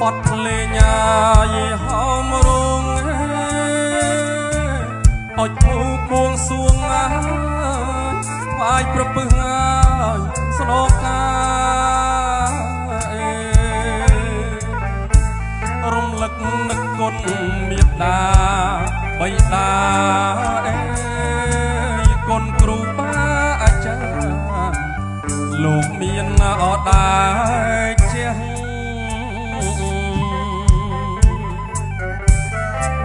อดเลยญายีหอมรงอดผูกบวงสวงไหวประพฤติสโลการมลึกนึกกลเมียดาใบตากลครูบาอาจารย์ลูกเมียนอดได้เชียง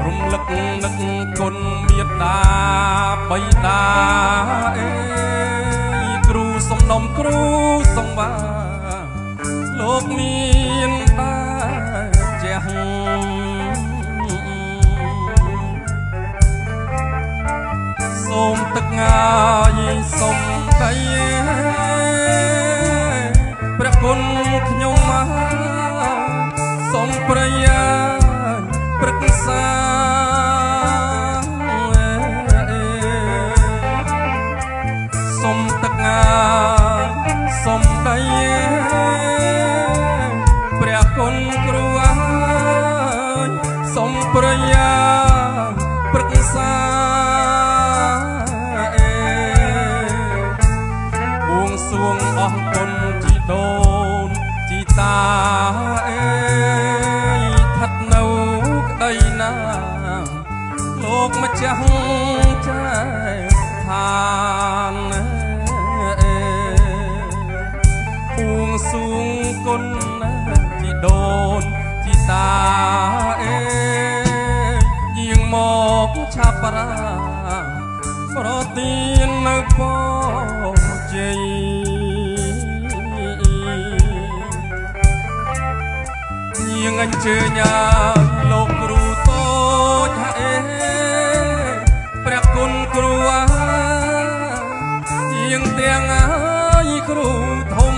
รมลึกนึกกลเมียดาใบตาครูสมนมครูสงวาลูกเมียนตาเจียงសូមទឹកងាយសូមដៃព្រះគុណខ្ញុំមកសូមប្រយាព្រឹក្សាសូមទឹកងាយសូមដៃព្រះគុណគ្រូអើយសូមប្រយាព្រឹក្សាសួងអស់គុណជីដូនជីតាស្ថិតនៅក្តីណាលោកម្ចាស់ចែកឋានពួងសួងគុណជីដូនជីតាយាងមកឆាប់រាប្រទាននៅពរជ័យយាងអញ្ជើញលោកគ្រូតូចព្រះគុណគ្រូយាងទាំងគ្រូធំ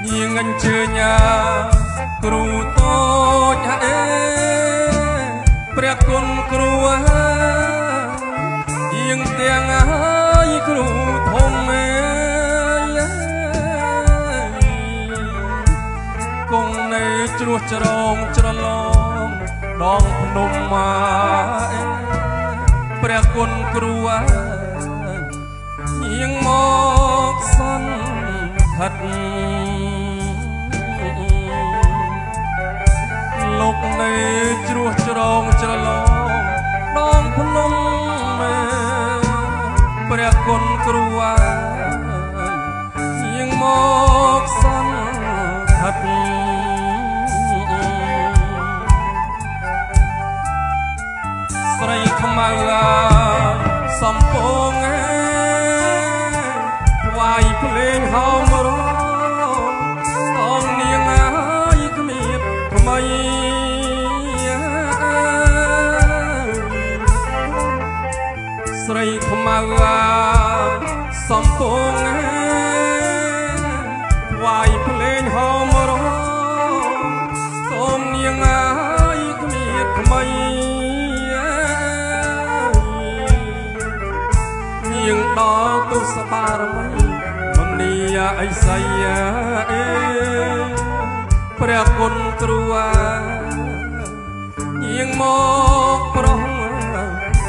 យាងអញ្ជើញគ្រូតូចព្រះគុណគ្រូយាងទាំងគ្រូធំគង់នៅជ្រោះច្រងច្រឡំដងភ្នំព្រះគុណគ្រូយាងមកសន្ថិតលោកនៅជ្រោះច្រងច្រឡំដងភ្នំព្រះគុណគ្រូយាងមកសន្ថិតស្រីខ្មៅសំពងថ្វាយភ្លេងហោមរងស្ទងនាងគ្មៀតថ្មីស្រីខ្មៅសំពងថ្វាយភ្លេងហោមរងសូមនាងគ្មៀតថ្មីនាងដល់ទុសបារមីមនីអិសីព្រះគុណគ្រូយាងមកប្រង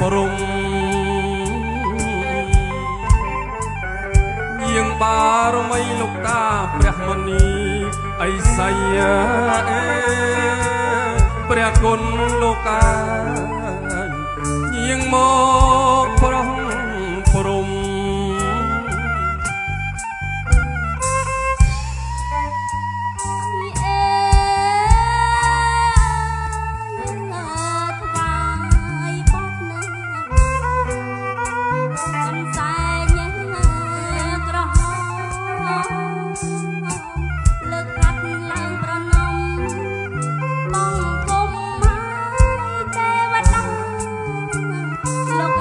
ព្រំយាងបារមីលោកតាព្រះមនីអិសីព្រះគុណលោកតាយាងមកប្រងព្រំលោក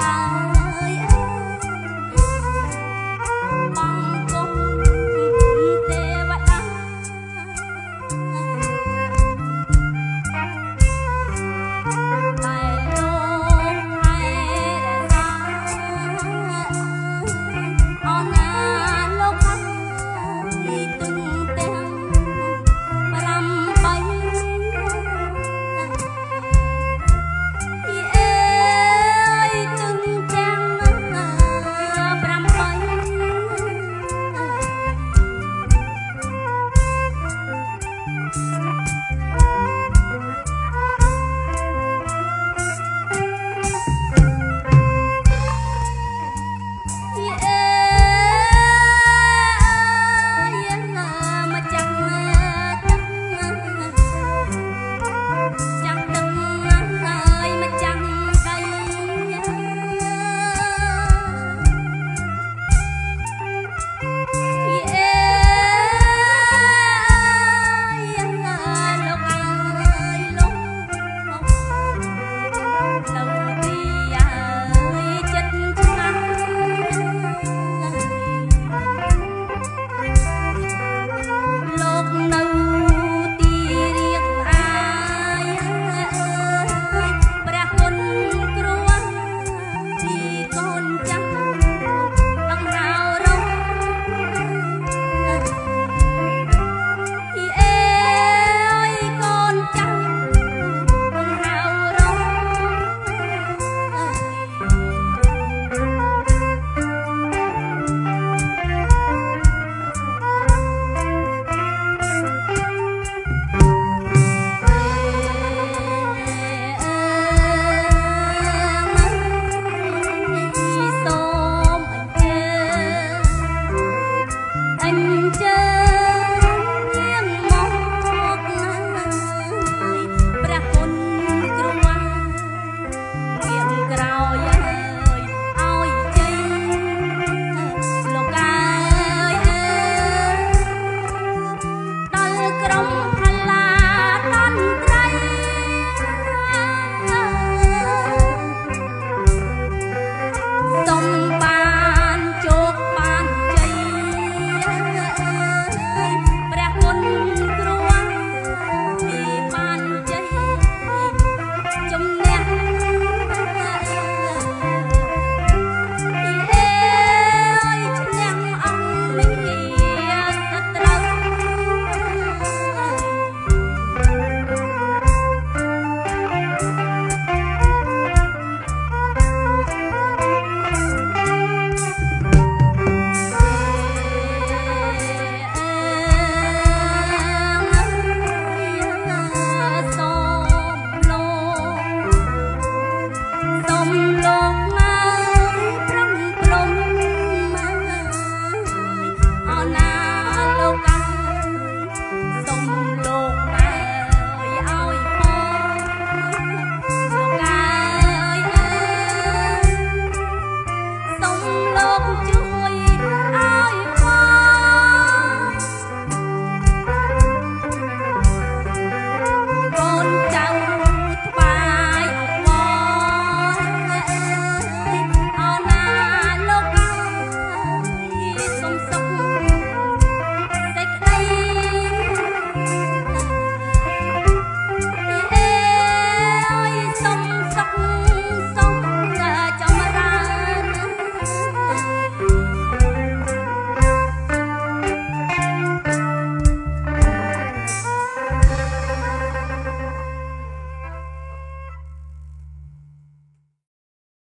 จม